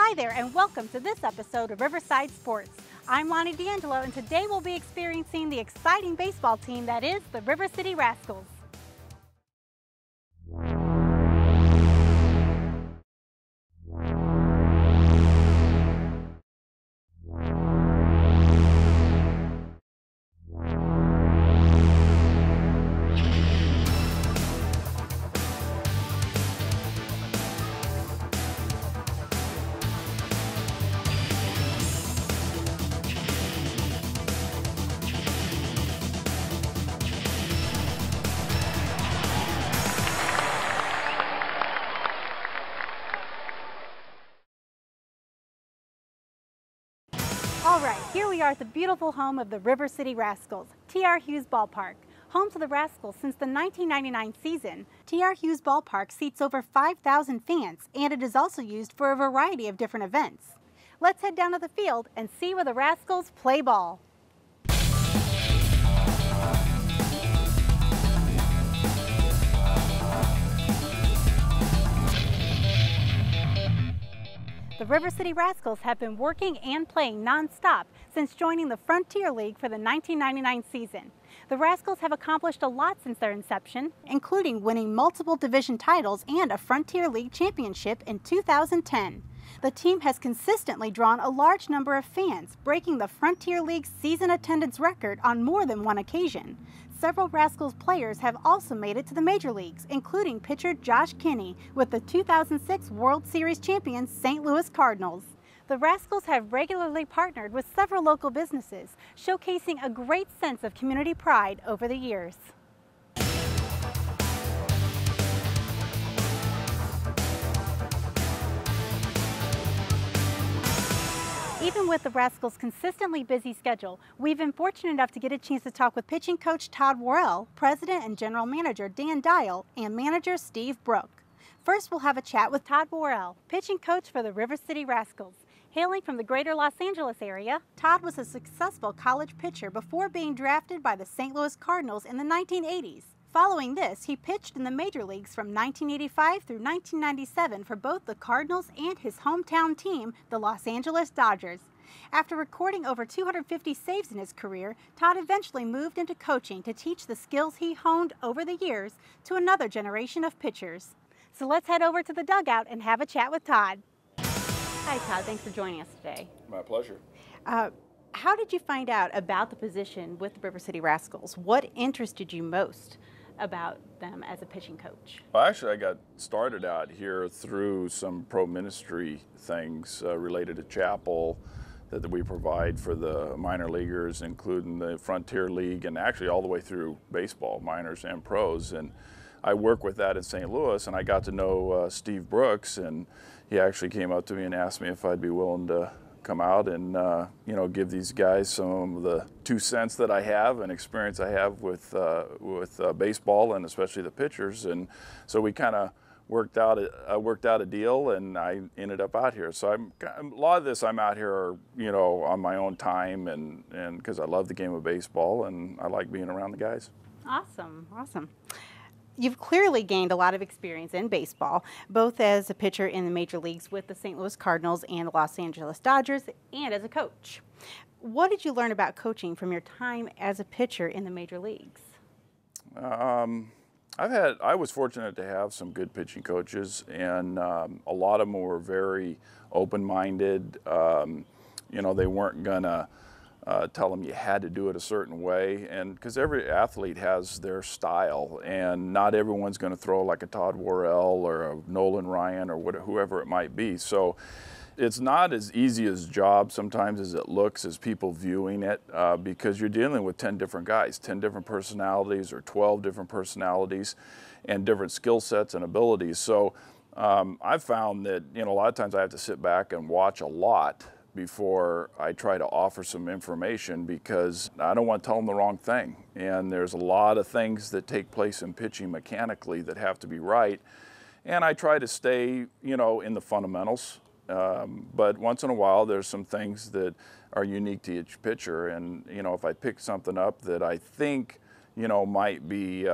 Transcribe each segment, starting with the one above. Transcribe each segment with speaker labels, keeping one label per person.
Speaker 1: Hi there and welcome to this episode of Riverside Sports. I'm Lonnie D'Angelo and today we'll be experiencing the exciting baseball team that is the River City Rascals. All right, here we are at the beautiful home of the River City Rascals, T.R. Hughes Ballpark. Home to the Rascals since the 1999 season, T.R. Hughes Ballpark seats over 5,000 fans, and it is also used for a variety of different events. Let's head down to the field and see where the Rascals play ball. The River City Rascals have been working and playing non-stop since joining the Frontier League for the 1999 season. The Rascals have accomplished a lot since their inception, including winning multiple division titles and a Frontier League championship in 2010. The team has consistently drawn a large number of fans, breaking the Frontier League's season attendance record on more than one occasion. Several Rascals players have also made it to the major leagues, including pitcher Josh Kinney with the 2006 World Series champion St. Louis Cardinals. The Rascals have regularly partnered with several local businesses, showcasing a great sense of community pride over the years. Even with the Rascals' consistently busy schedule, we've been fortunate enough to get a chance to talk with pitching coach Todd Worrell, president and general manager Dan Dial, and manager Steve Brook. First, we'll have a chat with Todd Worrell, pitching coach for the River City Rascals. Hailing from the greater Los Angeles area, Todd was a successful college pitcher before being drafted by the St. Louis Cardinals in the 1980s. Following this, he pitched in the major leagues from 1985 through 1997 for both the Cardinals and his hometown team, the Los Angeles Dodgers. After recording over 250 saves in his career, Todd eventually moved into coaching to teach the skills he honed over the years to another generation of pitchers. So let's head over to the dugout and have a chat with Todd. Hi Todd, thanks for joining us today.
Speaker 2: My pleasure.
Speaker 1: How did you find out about the position with the River City Rascals? What interested you most about them as a pitching coach?
Speaker 2: Well, actually, I got started out here through some pro ministry things related to chapel that we provide for the minor leaguers, including the Frontier League and actually all the way through baseball, minors and pros. And I work with that in St. Louis, and I got to know Steve Brooks, and he actually came up to me and asked me if I'd be willing to come out and give these guys some of the 2 cents that I have and experience I have with baseball and especially the pitchers. And so we kind of worked out a deal, and I ended up out here. So a lot of this I'm out here, on my own time and because I love the game of baseball and I like being around the guys.
Speaker 1: Awesome. You've clearly gained a lot of experience in baseball, both as a pitcher in the major leagues with the St. Louis Cardinals and the Los Angeles Dodgers, and as a coach. What did you learn about coaching from your time as a pitcher in the major leagues?
Speaker 2: I was fortunate to have some good pitching coaches, and a lot of them were very open-minded. They weren't gonna tell them you had to do it a certain way, and because every athlete has their style, and not everyone's going to throw like a Todd Worrell or a Nolan Ryan or whoever it might be. So it's not as easy a job sometimes as it looks as people viewing it, because you're dealing with 10 different guys, 10 different personalities or 12 different personalities and different skill sets and abilities. So I've found that a lot of times I have to sit back and watch a lot before I try to offer some information, because I don't want to tell them the wrong thing. And there's a lot of things that take place in pitching mechanically that have to be right. And I try to stay, in the fundamentals. But once in a while, there's some things that are unique to each pitcher. And, if I pick something up that I think, might be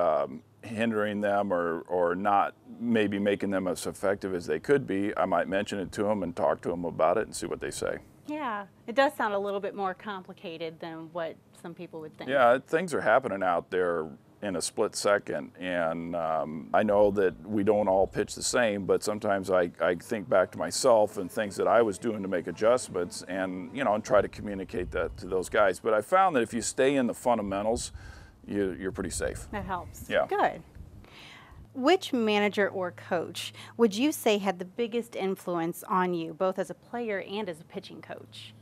Speaker 2: hindering them or not maybe making them as effective as they could be, I might mention it to them and talk to them about it and see what they say.
Speaker 1: Yeah, it does sound a little bit more complicated than what some people would think.
Speaker 2: Yeah, things are happening out there in a split second, and I know that we don't all pitch the same, but sometimes I think back to myself and things that I was doing to make adjustments, and and try to communicate that to those guys. But I found that if you stay in the fundamentals, you're pretty safe.
Speaker 1: That helps.
Speaker 2: Yeah.
Speaker 1: Good. Which manager or coach would you say had the biggest influence on you, both as a player and as a pitching coach?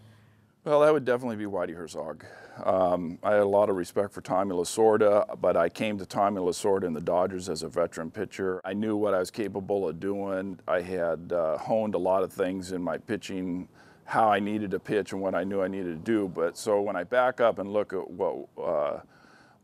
Speaker 2: Well, that would definitely be Whitey Herzog. I had a lot of respect for Tommy Lasorda, but I came to Tommy Lasorda and the Dodgers as a veteran pitcher. I knew what I was capable of doing. I had honed a lot of things in my pitching, how I needed to pitch and what I knew I needed to do. But so when I back up and look at what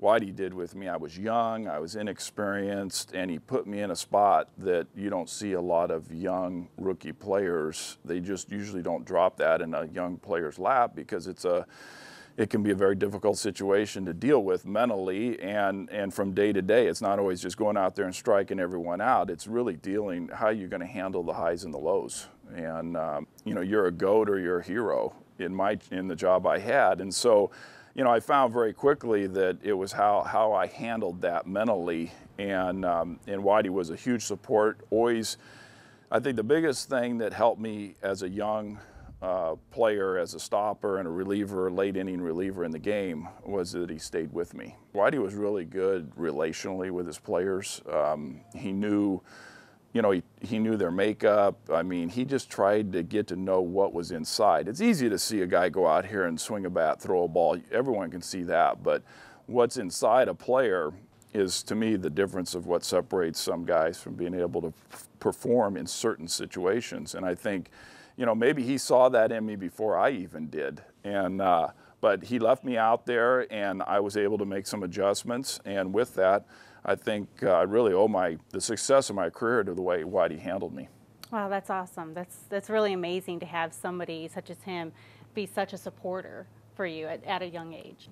Speaker 2: Whitey did with me, I was young, I was inexperienced, and he put me in a spot that you don't see a lot of young rookie players. They just usually don't drop that in a young player's lap because it can be a very difficult situation to deal with mentally and from day to day. It's not always just going out there and striking everyone out. It's really dealing how you're going to handle the highs and the lows. And you're a GOAT or you're a hero in the job I had. And so I found very quickly that it was how I handled that mentally, and Whitey was a huge support. Always, I think the biggest thing that helped me as a young player, as a stopper and a reliever, late inning reliever in the game, was that he stayed with me. Whitey was really good relationally with his players. He knew. He knew their makeup. I mean, he just tried to get to know what was inside. It's easy to see a guy go out here and swing a bat, throw a ball. Everyone can see that. But what's inside a player is, to me, the difference of what separates some guys from being able to perform in certain situations. And I think, maybe he saw that in me before I even did. And but he left me out there, and I was able to make some adjustments. And with that, I think I really owe the success of my career to the way Whitey handled me.
Speaker 1: Wow, that's awesome. That's really amazing to have somebody such as him be such a supporter for you at a young age.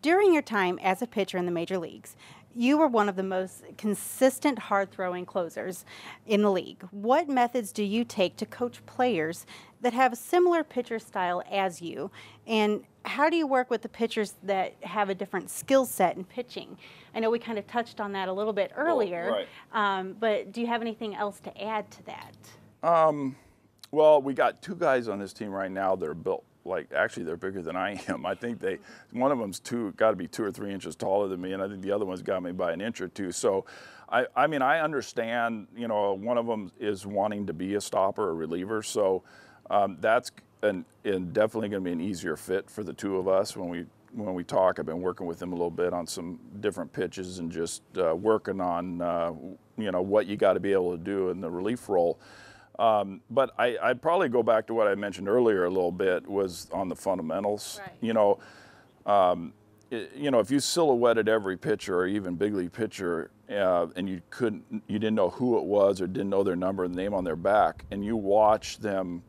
Speaker 1: During your time as a pitcher in the major leagues, you were one of the most consistent hard-throwing closers in the league. What methods do you take to coach players that have a similar pitcher style as you? And how do you work with the pitchers that have a different skill set in pitching? I know we kind of touched on that a little bit earlier,
Speaker 2: right.
Speaker 1: But do you have anything else to add to that?
Speaker 2: Well, we got two guys on this team right now that are built actually they're bigger than I am. I think one of them's got to be 2 or 3 inches taller than me, and I think the other one's got me by an inch or two. So, I understand. One of them is wanting to be a stopper or reliever. So, that's definitely going to be an easier fit for the two of us when we talk. I've been working with him a little bit on some different pitches and just working on what you got to be able to do in the relief role. But I'd probably go back to what I mentioned earlier a little bit, was on the fundamentals.
Speaker 1: Right.
Speaker 2: If you silhouetted every pitcher or even big league pitcher and you didn't know who it was or didn't know their number and name on their back, and you watch them,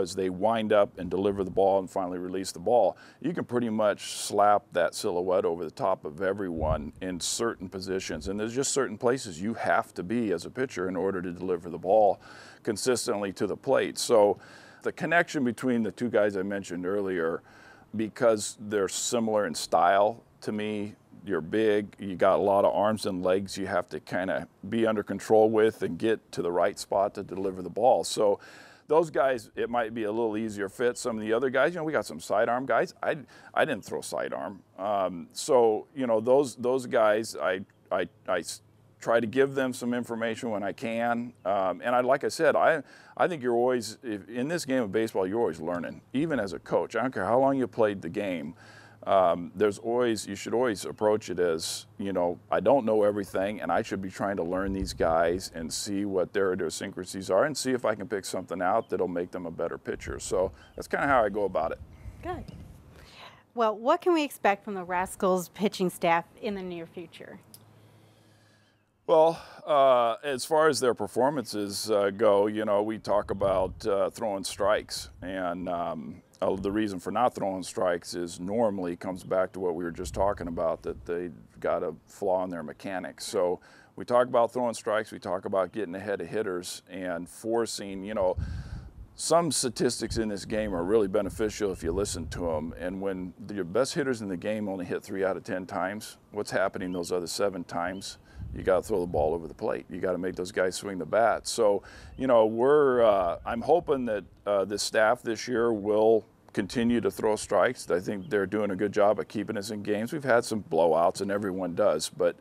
Speaker 2: as they wind up and deliver the ball and finally release the ball, you can pretty much slap that silhouette over the top of everyone in certain positions. And there's just certain places you have to be as a pitcher in order to deliver the ball consistently to the plate. So the connection between the two guys I mentioned earlier, because they're similar in style to me, you're big, you got a lot of arms and legs you have to kind of be under control with and get to the right spot to deliver the ball. So those guys, it might be a little easier fit. Some of the other guys, we got some sidearm guys. I didn't throw sidearm. So those guys, I try to give them some information when I can. And like I said, I think you're always, in this game of baseball, you're always learning, even as a coach. I don't care how long you played the game. You should always approach it as, I don't know everything, and I should be trying to learn these guys and see what their idiosyncrasies are and see if I can pick something out that'll make them a better pitcher. So that's kind of how I go about it.
Speaker 1: Good. Well, what can we expect from the Rascals pitching staff in the near future?
Speaker 2: Well, as far as their performances go, we talk about throwing strikes, and the reason for not throwing strikes is normally comes back to what we were just talking about, that they got a flaw in their mechanics. So we talk about throwing strikes, we talk about getting ahead of hitters and forcing, some statistics in this game are really beneficial if you listen to them. And when your best hitters in the game only hit 3 out of 10 times, what's happening those other 7 times? You got to throw the ball over the plate. You got to make those guys swing the bat. So, I'm hoping that this staff this year will continue to throw strikes. I think they're doing a good job of keeping us in games. We've had some blowouts, and everyone does, but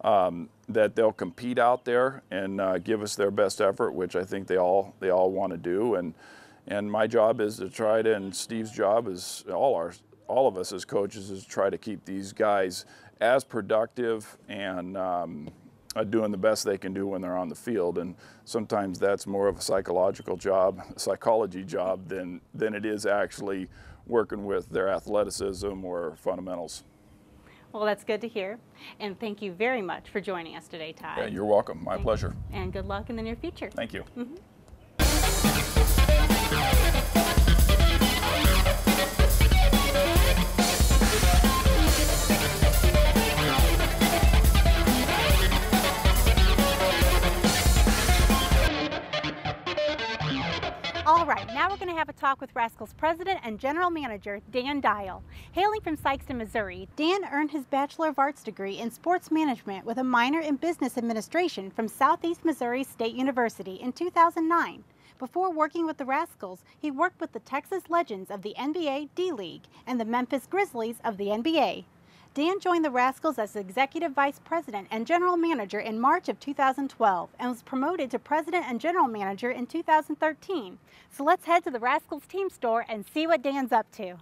Speaker 2: that they'll compete out there and give us their best effort, which I think they all want to do. And my job is to try to, and Steve's job is all of us as coaches is to try to keep these guys as productive and doing the best they can do when they're on the field. And sometimes that's more of a psychology job than it is actually working with their athleticism or fundamentals.
Speaker 1: Well, that's good to hear. And thank you very much for joining us today, Ty.
Speaker 2: Yeah, you're welcome. My pleasure.
Speaker 1: And good luck in the near future.
Speaker 2: Thank you.
Speaker 1: Mm-hmm. All right, now we're going to have a talk with Rascals President and General Manager Dan Dial. Hailing from Sikeston, Missouri, Dan earned his Bachelor of Arts degree in Sports Management with a minor in Business Administration from Southeast Missouri State University in 2009. Before working with the Rascals, he worked with the Texas Legends of the NBA D-League and the Memphis Grizzlies of the NBA. Dan joined the Rascals as Executive Vice President and General Manager in March of 2012 and was promoted to President and General Manager in 2013. So let's head to the Rascals team store and see what Dan's up to.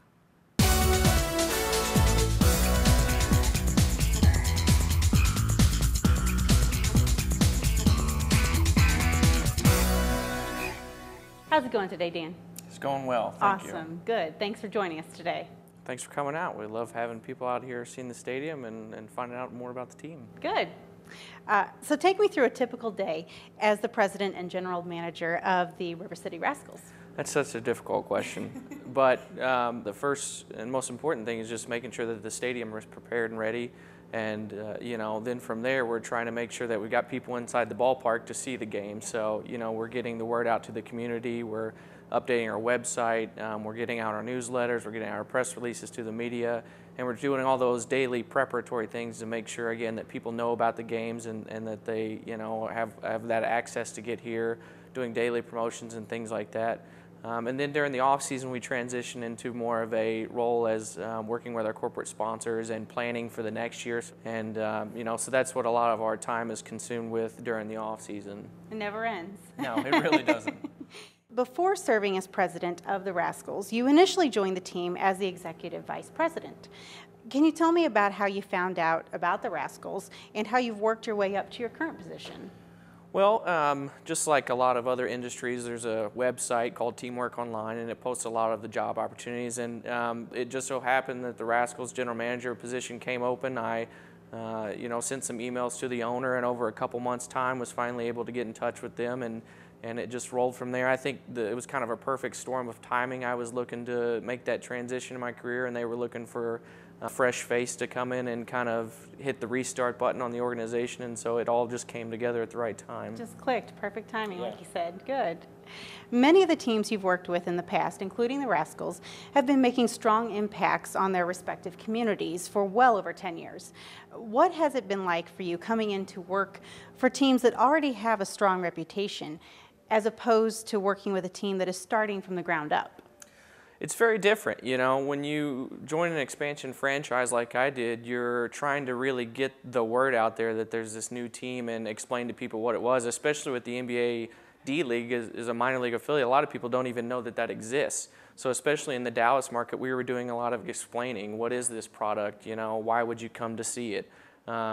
Speaker 1: How's it going today, Dan?
Speaker 3: It's going well, thank you.
Speaker 1: Awesome, good. Thanks for joining us today.
Speaker 3: Thanks for coming out. We love having people out here seeing the stadium and finding out more about the team.
Speaker 1: Good. So take me through a typical day as the president and general manager of the River City Rascals.
Speaker 3: That's such a difficult question. But the first and most important thing is just making sure that the stadium is prepared and ready. And, then from there, we're trying to make sure that we got people inside the ballpark to see the game. So, we're getting the word out to the community. We're updating our website. We're getting out our newsletters. We're getting our press releases to the media. And we're doing all those daily preparatory things to make sure, again, that people know about the games and that they, have that access to get here, doing daily promotions and things like that. And then during the off season, we transition into more of a role as working with our corporate sponsors and planning for the next year. And so that's what a lot of our time is consumed with during the off season.
Speaker 1: It never ends.
Speaker 3: No, it really doesn't.
Speaker 1: Before serving as president of the Rascals, you initially joined the team as the executive vice president. Can you tell me about how you found out about the Rascals and how you've worked your way up to your current position?
Speaker 3: Well, just like a lot of other industries, there's a website called Teamwork Online, and it posts a lot of the job opportunities. And it just so happened that the Rascals general manager position came open. I, sent some emails to the owner, and over a couple months' time, was finally able to get in touch with them, and it just rolled from there. I think it was kind of a perfect storm of timing. I was looking to make that transition in my career, and they were looking for a fresh face to come in and kind of hit the restart button on the organization, and so it all just came together at the right time.
Speaker 1: Just clicked, perfect timing, like you said. Good. Many of the teams you've worked with in the past, including the Rascals, have been making strong impacts on their respective communities for well over 10 years. What has it been like for you coming in to work for teams that already have a strong reputation, as opposed to working with a team that is starting from the ground up?
Speaker 3: It's very different. When you join an expansion franchise like I did, you're trying to really get the word out there that there's this new team and explain to people what it was, especially with the NBA D-League is a minor league affiliate. A lot of people don't even know that exists. So especially in the Dallas market, we were doing a lot of explaining, what is this product, why would you come to see it?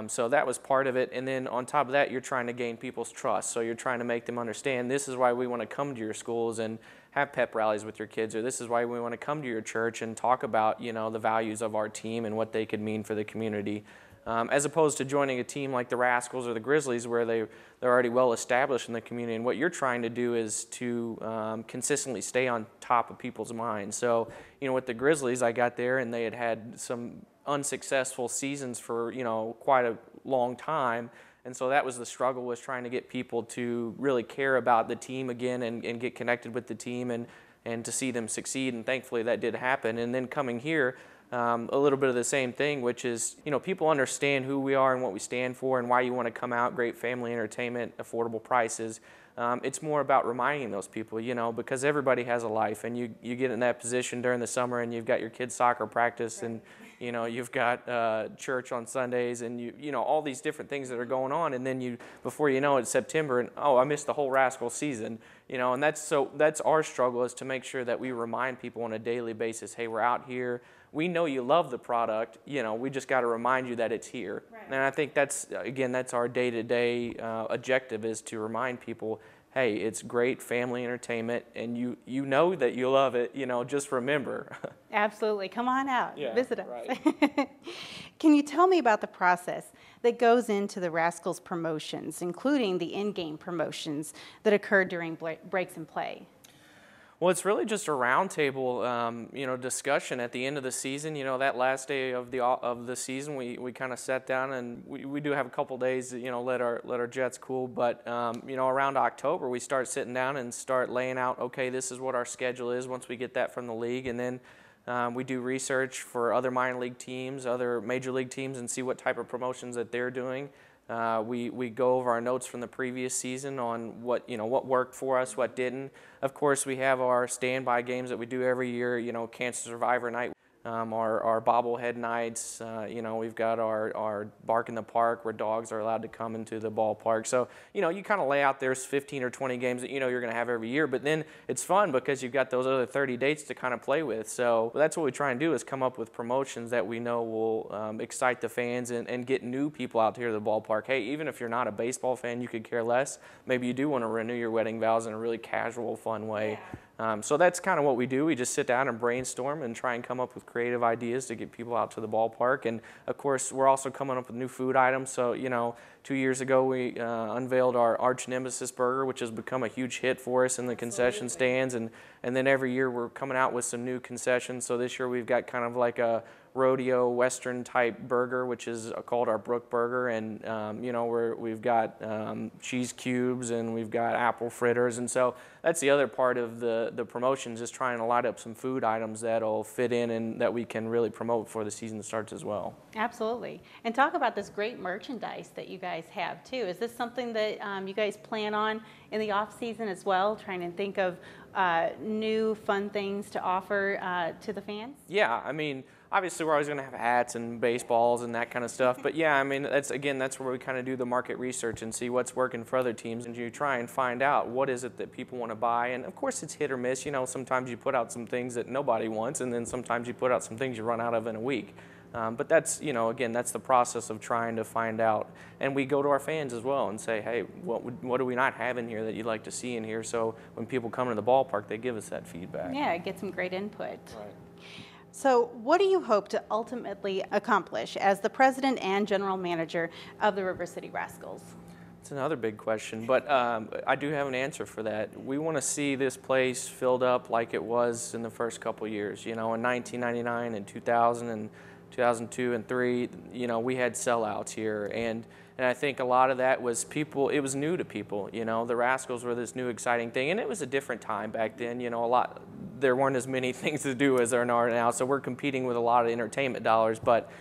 Speaker 3: So that was part of it. And then on top of that, you're trying to gain people's trust. So you're trying to make them understand this is why we want to come to your schools and have pep rallies with your kids, or this is why we want to come to your church and talk about, the values of our team and what they could mean for the community. as opposed to joining a team like the Rascals or the Grizzlies where they're already well established in the community. And what you're trying to do is to consistently stay on top of people's minds. So, you know, with the Grizzlies, I got there and they had some unsuccessful seasons for, you know, quite a long time. And so that was the struggle, was trying to get people to really care about the team again and get connected with the team and to see them succeed. And thankfully that did happen. And then coming here, a little bit of the same thing, which is, you know, people understand who we are and what we stand for and why you want to come out, great family entertainment, affordable prices. It's more about reminding those people, you know, because everybody has a life, and you get in that position during the summer and you've got your kids' soccer practice, and, you know, you've got church on Sundays, and you know, all these different things that are going on, and then before you know it, it's September, and oh, I missed the whole Rascal season, you know, and that's our struggle, is to make sure that we remind people on a daily basis, hey, we're out here. We know you love the product, you know, we just got to remind you that it's here. Right. And I think that's our day-to-day objective, is to remind people, hey, it's great family entertainment, and you know that you love it, you know, just remember.
Speaker 1: Absolutely. Come on out.
Speaker 3: Yeah,
Speaker 1: visit us.
Speaker 3: Right.
Speaker 1: Can you tell me about the process that goes into the Rascals promotions, including the in-game promotions that occur during breaks and play?
Speaker 3: Well, it's really just a roundtable, you know, discussion at the end of the season. You know, that last day of the season, we kind of sat down, and we do have a couple days, you know, let our jets cool. But you know, around October, we start sitting down and start laying out, okay, this is what our schedule is once we get that from the league, and then we do research for other minor league teams, other major league teams, and see what type of promotions that they're doing. We go over our notes from the previous season on what worked for us, what didn't. Of course, we have our standby games that we do every year. You know, Cancer Survivor Night, our bobblehead nights. You know, we've got our Bark in the Park, where dogs are allowed to come into the ballpark. So, you know, you kind of lay out there's 15 or 20 games that you know you're going to have every year. But then it's fun because you've got those other 30 dates to kind of play with. So that's what we try and do, is come up with promotions that we know will excite the fans and get new people out here to the ballpark. Hey, even if you're not a baseball fan, you could care less. Maybe you do want to renew your wedding vows in a really casual, fun way. Yeah. So that's kind of what we do. We just sit down and brainstorm and try and come up with creative ideas to get people out to the ballpark. And of course, we're also coming up with new food items. So, you know, 2 years ago we unveiled our arch nemesis burger, which has become a huge hit for us in the concession stands. And then every year we're coming out with some new concessions. So this year we've got kind of like a rodeo western type burger, which is called our Brook Burger, and you know, we've got cheese cubes, and we've got apple fritters, and so that's the other part of the promotions, is trying to light up some food items that'll fit in and that we can really promote before the season starts as well. Absolutely.
Speaker 1: And talk about this great merchandise that you guys have too. Is this something that you guys plan on in the off season as well, trying to think of new fun things to offer to the fans?
Speaker 3: Yeah, I mean, obviously we're always going to have hats and baseballs and that kind of stuff, but yeah, I mean, that's where we kind of do the market research and see what's working for other teams, and you try and find out what is it that people want to buy. And of course it's hit or miss. You know, sometimes you put out some things that nobody wants, and then sometimes you put out some things you run out of in a week. But that's, you know, again, that's the process of trying to find out. And we go to our fans as well and say, hey, what do we not have in here that you'd like to see in here? So when people come to the ballpark, they give us that feedback.
Speaker 1: Yeah, get some great input.
Speaker 3: Right.
Speaker 1: So what do you hope to ultimately accomplish as the president and general manager of the River City Rascals?
Speaker 3: It's another big question, but I do have an answer for that. We want to see this place filled up like it was in the first couple years. You know, in 1999 and 2000 and 2002 and 2003, you know, we had sellouts here, and I think a lot of that was people, it was new to people, you know, the Rascals were this new exciting thing, and it was a different time back then, you know, there weren't as many things to do as there are now, so we're competing with a lot of entertainment dollars, but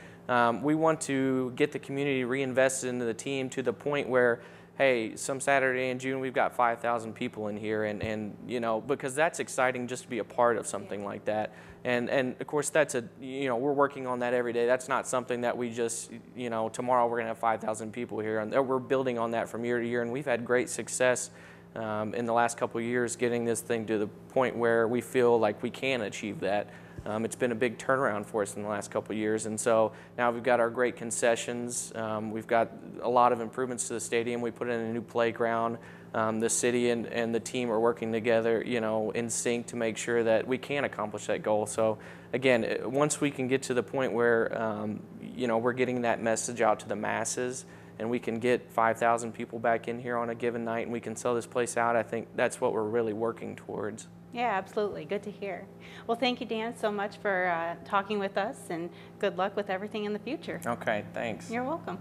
Speaker 3: we want to get the community reinvested into the team to the point where, hey, some Saturday in June we've got 5,000 people in here, and you know, because that's exciting just to be a part of something like that. And of course that's you know, we're working on that every day. That's not something that we just, you know, tomorrow we're going to have 5,000 people here, and we're building on that from year to year, and we've had great success in the last couple of years getting this thing to the point where we feel like we can achieve that. It's been a big turnaround for us in the last couple of years, and so now we've got our great concessions. We've got a lot of improvements to the stadium. We put in a new playground. the city and the team are working together, you know, in sync to make sure that we can accomplish that goal. So again, once we can get to the point where, you know, we're getting that message out to the masses and we can get 5,000 people back in here on a given night and we can sell this place out, I think that's what we're really working towards.
Speaker 1: Yeah, absolutely. Good to hear. Well, thank you, Dan, so much for talking with us, and good luck with everything in the future.
Speaker 3: Okay, thanks.
Speaker 1: You're welcome.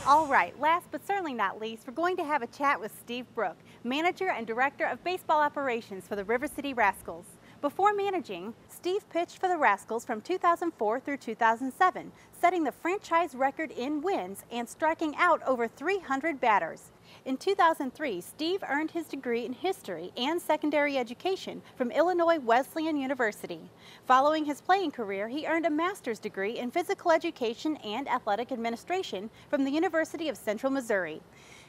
Speaker 1: All right, last but certainly not least, we're going to have a chat with Steve Brook, Manager and Director of Baseball Operations for the River City Rascals. Before managing, Steve pitched for the Rascals from 2004 through 2007, setting the franchise record in wins and striking out over 300 batters. In 2003, Steve earned his degree in history and secondary education from Illinois Wesleyan University. Following his playing career, he earned a master's degree in physical education and athletic administration from the University of Central Missouri.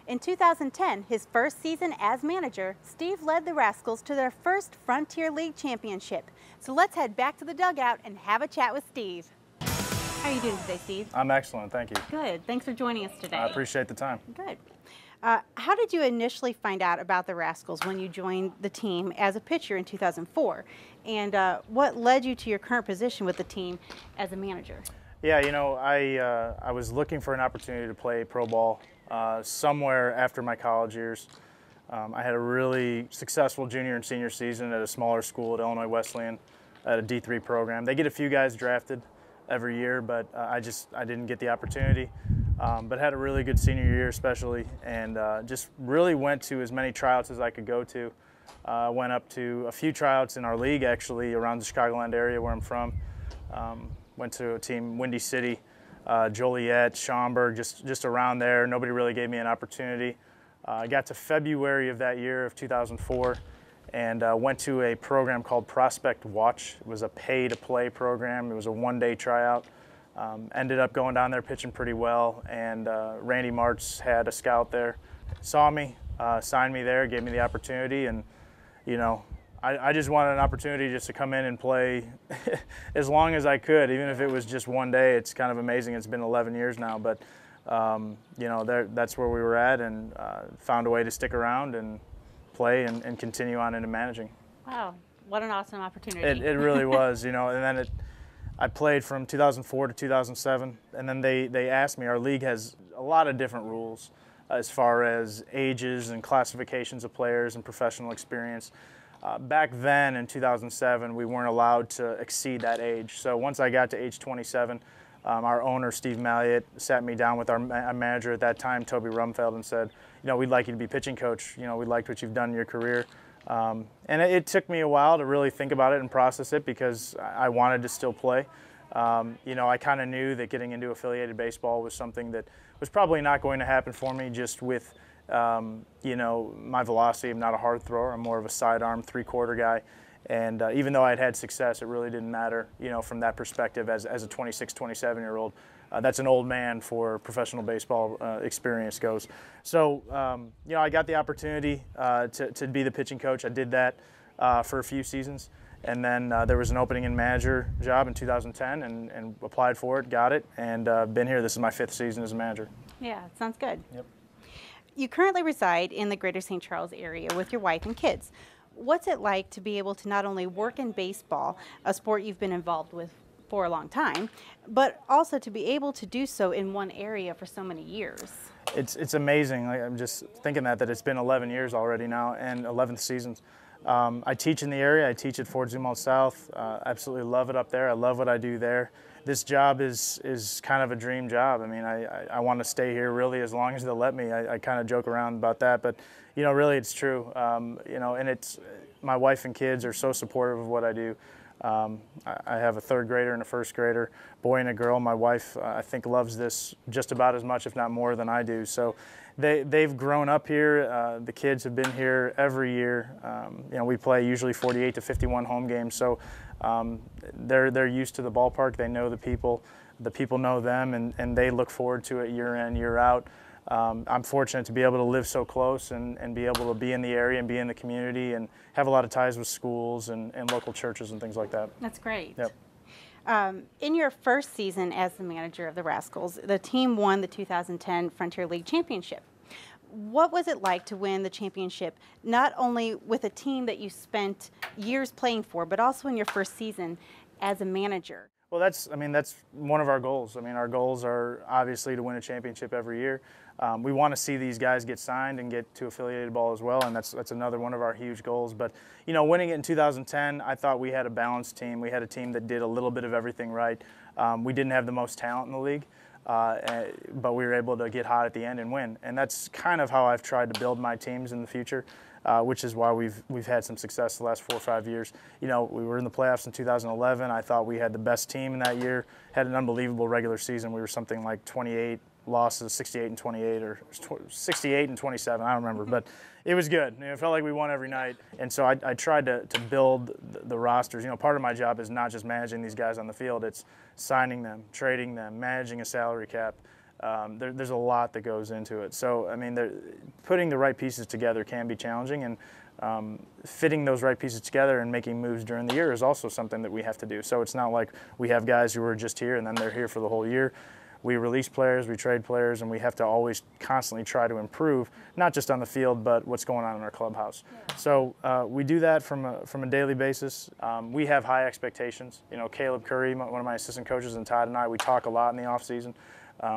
Speaker 1: In 2010, his first season as manager, Steve led the Rascals to their first Frontier League championship. So let's head back to the dugout and have a chat with Steve. How are you doing today, Steve?
Speaker 4: I'm excellent, thank you.
Speaker 1: Good. Thanks for joining us today.
Speaker 4: I appreciate the time.
Speaker 1: Good. How did you initially find out about the Rascals when you joined the team as a pitcher in 2004? And what led you to your current position with the team as a manager?
Speaker 4: Yeah, you know, I was looking for an opportunity to play pro ball somewhere after my college years. I had a really successful junior and senior season at a smaller school at Illinois Wesleyan at a D3 program. They get a few guys drafted every year, but I didn't get the opportunity. But had a really good senior year especially, and just really went to as many tryouts as I could go to. Went up to a few tryouts in our league actually around the Chicagoland area where I'm from. Went to a team, Windy City, Joliet, Schaumburg, just around there. Nobody really gave me an opportunity. I got to February of that year of 2004 and went to a program called Prospect Watch. It was a pay-to-play program. It was a one-day tryout. Ended up going down there pitching pretty well, and Randy Martz had a scout there, saw me, signed me there, gave me the opportunity, and you know, I just wanted an opportunity just to come in and play as long as I could, even if it was just one day. It's kind of amazing. It's been 11 years now, but you know, that's where we were at, and found a way to stick around and play and continue on into managing.
Speaker 1: Wow, what an awesome opportunity.
Speaker 4: It really was, you know, and then I played from 2004 to 2007, and then they asked me, our league has a lot of different rules as far as ages and classifications of players and professional experience. Back then in 2007, we weren't allowed to exceed that age. So once I got to age 27, our owner, Steve Malliott, sat me down with our manager at that time, Toby Rumfeld, and said, you know, we'd like you to be pitching coach. You know, we liked what you've done in your career. And it took me a while to really think about it and process it because I wanted to still play. You know, I kind of knew that getting into affiliated baseball was something that was probably not going to happen for me just with, you know, my velocity. I'm not a hard thrower. I'm more of a sidearm, three-quarter guy. And even though I'd had success, it really didn't matter, you know, from that perspective as a 26, 27-year-old. That's an old man for professional baseball experience goes. So, you know, I got the opportunity to be the pitching coach. I did that for a few seasons. And then there was an opening in manager job in 2010 and applied for it, got it, and been here. This is my 5th season as a manager.
Speaker 1: Yeah, sounds good.
Speaker 4: Yep.
Speaker 1: You currently reside in the greater St. Charles area with your wife and kids. What's it like to be able to not only work in baseball, a sport you've been involved with for a long time, but also to be able to do so in one area for so many years?
Speaker 4: It's amazing. Like, I'm just thinking that it's been 11 years already now and 11th seasons. I teach in the area. I teach at Fort Zumwalt South. Absolutely love it up there. I love what I do there. This job is kind of a dream job. I mean, I want to stay here really as long as they'll let me. I kind of joke around about that, but you know, really it's true. You know, and my wife and kids are so supportive of what I do. I have a 3rd grader and a 1st grader, boy and a girl. My wife, I think, loves this just about as much, if not more, than I do. So they've grown up here. The kids have been here every year. You know, we play usually 48 to 51 home games. So they're used to the ballpark. They know the people know them, and they look forward to it year in, year out. I'm fortunate to be able to live so close and be able to be in the area and be in the community and have a lot of ties with schools and local churches and things like that.
Speaker 1: That's great.
Speaker 4: Yep.
Speaker 1: In your first season as the manager of the Rascals, the team won the 2010 Frontier League Championship. What was it like to win the championship, not only with a team that you spent years playing for, but also in your first season as a manager?
Speaker 4: Well, that's one of our goals. I mean, our goals are obviously to win a championship every year. We want to see these guys get signed and get to affiliated ball as well, and that's another one of our huge goals. But, you know, winning it in 2010, I thought we had a balanced team. We had a team that did a little bit of everything right. We didn't have the most talent in the league, but we were able to get hot at the end and win. And that's kind of how I've tried to build my teams in the future. Which is why we've had some success the last 4 or 5 years. You know, we were in the playoffs in 2011. I thought we had the best team in that year. Had an unbelievable regular season. We were something like 28 losses, 68 and 28, or 68 and 27. I don't remember, but it was good. You know, it felt like we won every night. And so I tried to build the rosters. You know, part of my job is not just managing these guys on the field. It's signing them, trading them, managing a salary cap. There's a lot that goes into it. So, I mean, putting the right pieces together can be challenging, and fitting those right pieces together and making moves during the year is also something that we have to do. So it's not like we have guys who are just here and then they're here for the whole year. We release players, we trade players, and we have to always constantly try to improve, not just on the field, but what's going on in our clubhouse. Yeah. So we do that from a daily basis. We have high expectations. You know, Caleb Curry, one of my assistant coaches, and Todd and I, we talk a lot in the off season.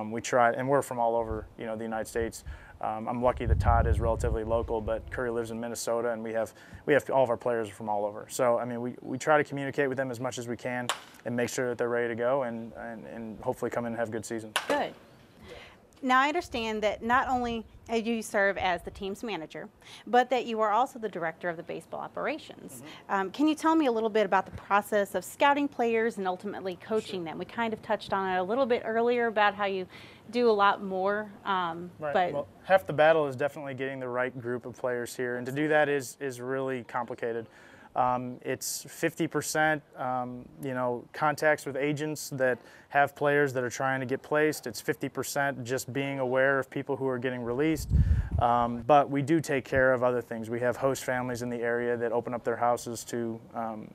Speaker 4: We try, and we're from all over, you know, the United States. I'm lucky that Todd is relatively local, but Curry lives in Minnesota, and we have all of our players from all over. So, I mean, we try to communicate with them as much as we can and make sure that they're ready to go and hopefully come in and have a good season.
Speaker 1: Good. Now, I understand that not only do you serve as the team's manager, but that you are also the director of the baseball operations. Mm-hmm. Can you tell me a little bit about the process of scouting players and ultimately coaching them? We kind of touched on it a little bit earlier about how you do a lot more.
Speaker 4: Right. But well, half the battle is definitely getting the right group of players here, and to do that is really complicated. It's 50%, you know, contacts with agents that have players that are trying to get placed. It's 50% just being aware of people who are getting released. But we do take care of other things. We have host families in the area that open up their houses to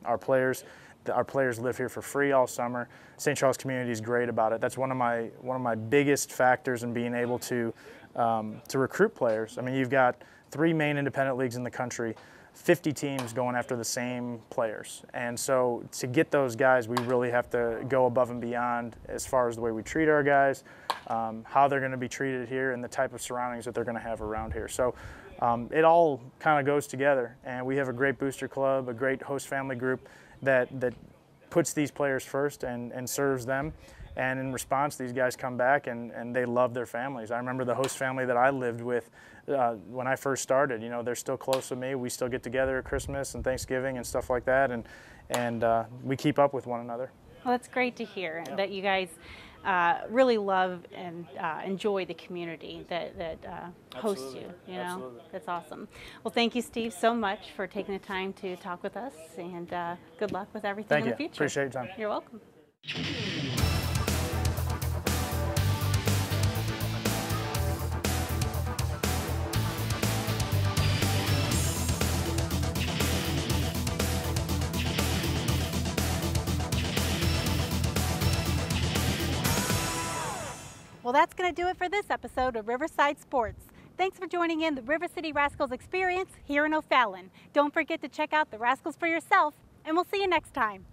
Speaker 4: our players. Our players live here for free all summer. St. Charles community is great about it. That's one of my biggest factors in being able to recruit players. I mean, you've got 3 main independent leagues in the country. 50 teams going after the same players. And so to get those guys, we really have to go above and beyond as far as the way we treat our guys, how they're going to be treated here, and the type of surroundings that they're going to have around here. So it all kind of goes together. And we have a great booster club, a great host family group that puts these players first and serves them. And in response, these guys come back and they love their families. I remember the host family that I lived with when I first started. You know, they're still close to me. We still get together at Christmas and Thanksgiving and stuff like that, and we keep up with one another.
Speaker 1: Well, that's great to hear that you guys really love and enjoy the community that hosts you. You know, absolutely. That's awesome. Well, thank you, Steve, so much for taking the time to talk with us, and good luck with everything in the future.
Speaker 4: Appreciate your time.
Speaker 1: You're welcome. Well, that's going to do it for this episode of Riverside Sports. Thanks for joining in the River City Rascals experience here in O'Fallon. Don't forget to check out the Rascals for yourself, and we'll see you next time.